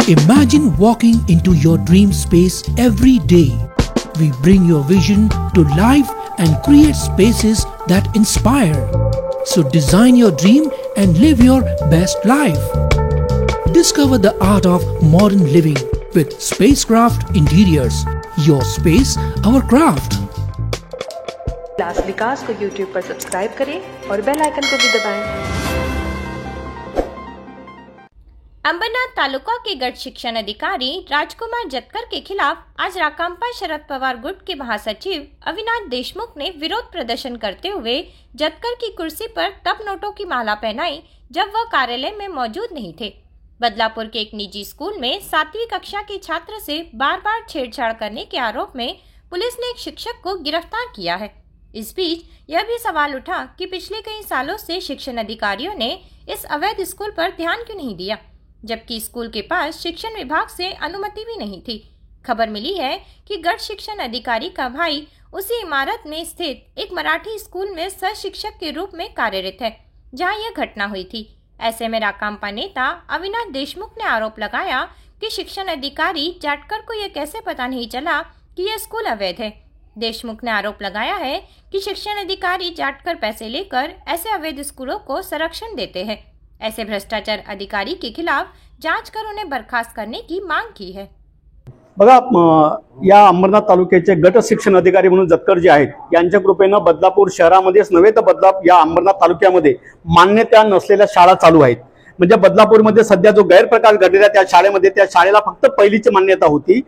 Imagine walking into your dream space every day. We bring your vision to life and create spaces that inspire. So design your dream and live your best life. Discover the art of modern living with Spacecraft Interiors. Your space, our craft. Class Vikas को YouTube पर subscribe करें और bell icon को भी दबाएं। अंबरनाथ तालुका के गढ़ शिक्षण अधिकारी राजकुमार जतकर के खिलाफ आज राकांपा शरद पवार गुट के महासचिव अविनाश देशमुख ने विरोध प्रदर्शन करते हुए जतकर की कुर्सी पर तब नोटों की माला पहनाई जब वह कार्यालय में मौजूद नहीं थे। बदलापुर के एक निजी स्कूल में 7वीं कक्षा के छात्र से बार बार छेड़छाड़ करने के आरोप में पुलिस ने एक शिक्षक को गिरफ्तार किया है। इस बीच यह भी सवाल उठा कि पिछले कई सालों से शिक्षण अधिकारियों ने इस अवैध स्कूल पर ध्यान क्यों नहीं दिया, जबकि स्कूल के पास शिक्षण विभाग से अनुमति भी नहीं थी। खबर मिली है कि गढ़ शिक्षण अधिकारी का भाई उसी इमारत में स्थित एक मराठी स्कूल में सह शिक्षक के रूप में कार्यरत है, जहां यह घटना हुई थी। ऐसे में राकांपा नेता अविनाश देशमुख ने आरोप लगाया कि शिक्षण अधिकारी जाटकर को यह कैसे पता नहीं चला कि यह स्कूल अवैध है। देशमुख ने आरोप लगाया है कि शिक्षण अधिकारी जाटकर पैसे लेकर ऐसे अवैध स्कूलों को संरक्षण देते हैं। ऐसे भ्रष्टाचार अधिकारी के खिलाफ जांच कर उन्हें बर्खास्त करने की मांग की है। बघा, या अंबरनाथ तालुक्याचे गट शिक्षण अधिकारी म्हणून जतकर जे आहेत यांच्या कृपेनं बदलापूर शहरामध्येच नव्हे तर या अंबरनाथ तालुक्यामध्ये मान्यता नसलेल्या शाळा चालू आहेत। म्हणजे बदलापूरमध्ये सध्या जो गैरप्रकार घडलेला त्या शाळेमध्ये त्या शाळेला फक्त पहिलीची मान्यता होती।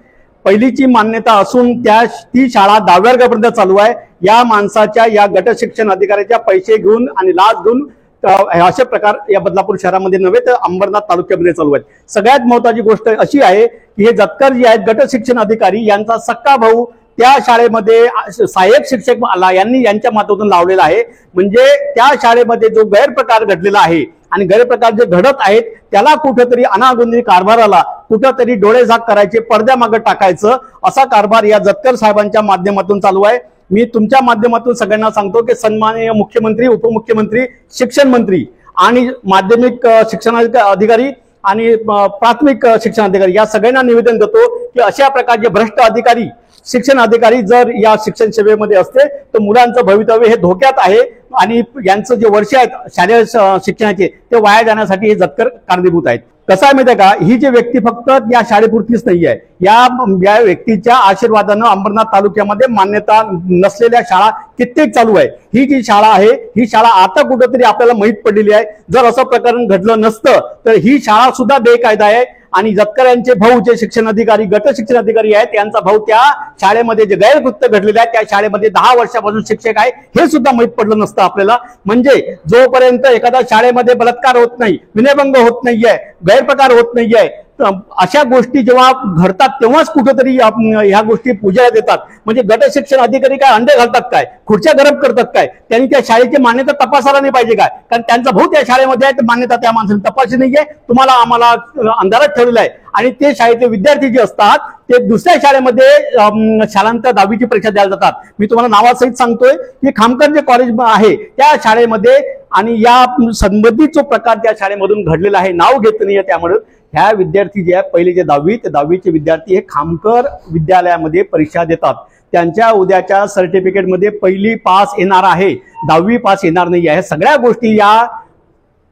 पहिलीची मान्यता असून ती शाळा 10व्या वर्गापर्यंत चालू आहे। या माणसाच्या या गट शिक्षण अधिकाऱ्याच्या पैसे घेऊन आणि लाच घेऊन अशा प्रकार या बदलापूर शहरामध्ये नव्हे तर अंबरनाथ तालुक्यामध्ये चालू आहेत। सगळ्यात महत्त्वाची गोष्ट अशी आहे की हे जतकर जे आहेत गट शिक्षण अधिकारी यांचा सक्का भाऊ त्या शाळेमध्ये सहाय्यक शिक्षक यांनी यांच्या माध्यमातून लावलेला आहे। म्हणजे त्या शाळेमध्ये जो गैरप्रकार घडलेला आहे आणि गैरप्रकार जे घडत आहेत त्याला कुठेतरी अनागोंदी कारभाराला कुठेतरी डोळेझाक करायचे, पडद्यामागे टाकायचं असा कारभार या जतकर साहेबांच्या माध्यमातून चालू आहे। मी तुमच्या माध्यमातून सगळ्यांना सांगतो की सन्माननीय मुख्यमंत्री, उपमुख्यमंत्री, शिक्षण मंत्री आणि माध्यमिक शिक्षण अधिकारी आणि प्राथमिक शिक्षण अधिकारी या सगळ्यांना निवेदन देतो की अशा प्रकारचे भ्रष्ट अधिकारी, शिक्षण अधिकारी जर या शिक्षण सेवेमध्ये असते तर मुलांचं भवितव्य हे धोक्यात आहे आणि यांचं जे वर्ष आहेत शालेय शिक्षणाचे ते वाया जाण्यासाठी हे जतकर कारणीभूत आहेत। कसं आहे माहिती आहे का, ही जी व्यक्ती फक्त या शाळेपुरतीच नाही आहे, या व्यक्तीच्या आशीर्वादानं अंबरनाथ तालुक्यामध्ये मान्यता नसलेल्या शाळा कित्येक चालू आहे। ही जी शाळा आहे ही शाळा आता कुठेतरी आपल्याला माहित पडलेली आहे। जर असं प्रकरण घडलं नसतं तर ही शाळा सुद्धा बेकायदा आहे आणि जतकर यांचे भाऊ जे शिक्षण अधिकारी, गट शिक्षण अधिकारी आहेत, त्यांचा भाऊ त्या शाळेमध्ये जे गैरकृत्य घडलेले आहे त्या शाळेमध्ये 10 वर्षापासून शिक्षक आहे हे सुद्धा माहित पडलं नसतं आपल्याला। म्हणजे जोपर्यंत एखाद्या शाळेमध्ये बलात्कार होत नाही, विनयभंग होत नाहीये, गैरप्रकार होत नाहीये, अशा गोष्टी जेव्हा घडतात तेव्हाच कुठेतरी ह्या गोष्टी पूजाला देतात। म्हणजे गट शिक्षण अधिकारी काय अंडे घालतात काय, खुर्च्या गरम करतात काय, त्यांनी त्या शाळेची मान्यता तपासायला नाही पाहिजे काय? कारण त्यांचा भाऊ त्या शाळेमध्ये आहे, मान्यता त्या माणसाने तपासली नाहीये, तुम्हाला आम्हाला अंधारात ठेवलेलं आहे। आणि ते शाळेचे विद्यार्थी जे असतात ते दुसऱ्या शाळेमध्ये शालांतर 10वीची परीक्षा द्यायला जातात। मी तुम्हाला नावासहित सांगतोय की खामकर जे कॉलेज आहे त्या शाळेमध्ये आणि या संबंधित जो प्रकार त्या शाळेमधून घडलेला आहे, नाव घेत नाहीये, त्यामुळे ह्या विद्यार्थी जे आहे पहिले जे 10वी ते 10वीचे विद्यार्थी हे खामकर विद्यालयामध्ये परीक्षा देतात। त्यांच्या उद्याच्या सर्टिफिकेटमध्ये पहिली पास येणार आहे, 10वी पास येणार नाही आहे। सगळ्या गोष्टी या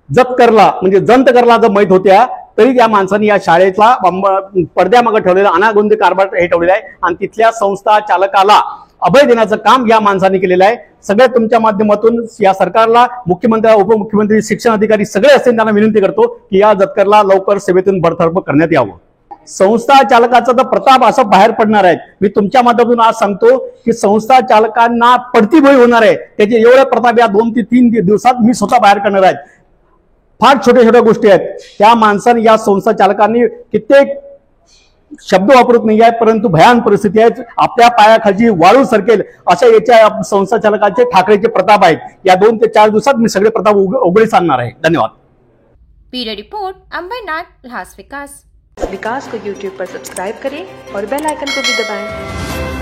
जतकरला म्हणजे जंतकरला जर माहित होत्या तरी त्या माणसाने या शाळेचा पडद्यामागे ठेवलेला अनागोंदी कारभार हे ठेवलेला आहे आणि तिथल्या संस्था चालकाला अभय देण्याचं काम या माणसाने केलेलं आहे। सगळ्या तुमच्या माध्यमातून या सरकारला, मुख्यमंत्री, उपमुख्यमंत्री, शिक्षण अधिकारी सगळे असतील त्यांना विनंती करतो की या जतकरला लवकर सेवेतून बडतर्फ करण्यात यावं। संस्था चालकाचा तर प्रताप असं बाहेर पडणार आहे। मी तुमच्या माध्यमातून आज सांगतो की संस्था चालकांना पडतीभोई होणार आहे। त्याचे एवढे प्रताप या 2 ते 3 दिवसात मी स्वतः बाहेर करणार आहे। फार छोट्या छोट्या गोष्टी आहेत, त्या माणसाने या संस्था चालकांनी कित्येक शब्द वापरत नाही आहे, परंतु भयान परिस्थिती आहे, आपल्या पायाखाली वाळू सरकेल अशा याच्या संस्था चालकांचे ठाकरेचे प्रताप आहेत। या 2 ते 4 दिवसात मी सगळे प्रताप उघडीस आणणार आहे। धन्यवाद। ब्यूरो रिपोर्ट, अंबरनाथ ल्हास विकास। विकास को YouTube पर सब्सक्राइब करें और बेल आइकन को भी दबाएं।